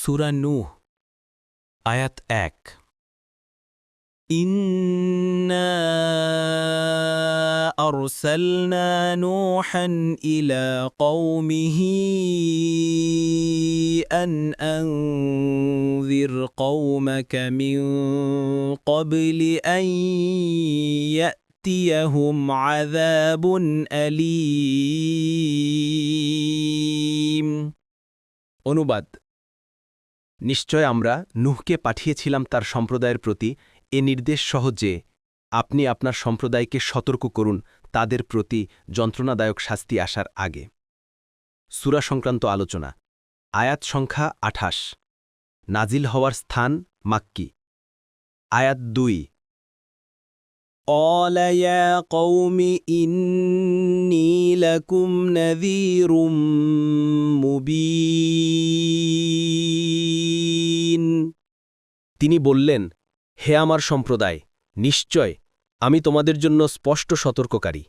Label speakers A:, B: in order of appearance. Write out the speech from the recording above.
A: সূরা নূহ আয়াত ১ ইন্না আরসালনা নূহান ইলা কওমিহি আন আনযির কওমাকা মিন ক্বাবলি আন ইয়াতিয়াহুম আযাবুন আলীম। অনুবাদ: নিশ্চয় আমরা নূহকে পাঠিয়েছিলাম তার সম্প্রদায়ের প্রতি এ নির্দেশ সহ যে, আপনি আপনার সম্প্রদায়কে সতর্ক করুন তাদের প্রতি যন্ত্রণাদায়ক শাস্তি আসার আগে। সূরা সংক্রান্ত আলোচনা। আয়াত সংখ্যা ২৮। নাজিল হওয়ার স্থান মাক্কি। আয়াত ২। قال يا قوم إني لكم نذير মুবিন। তিনি বললেন, হে আমার সম্প্রদায়, নিশ্চয় আমি তোমাদের জন্য স্পষ্ট সতর্ককারী।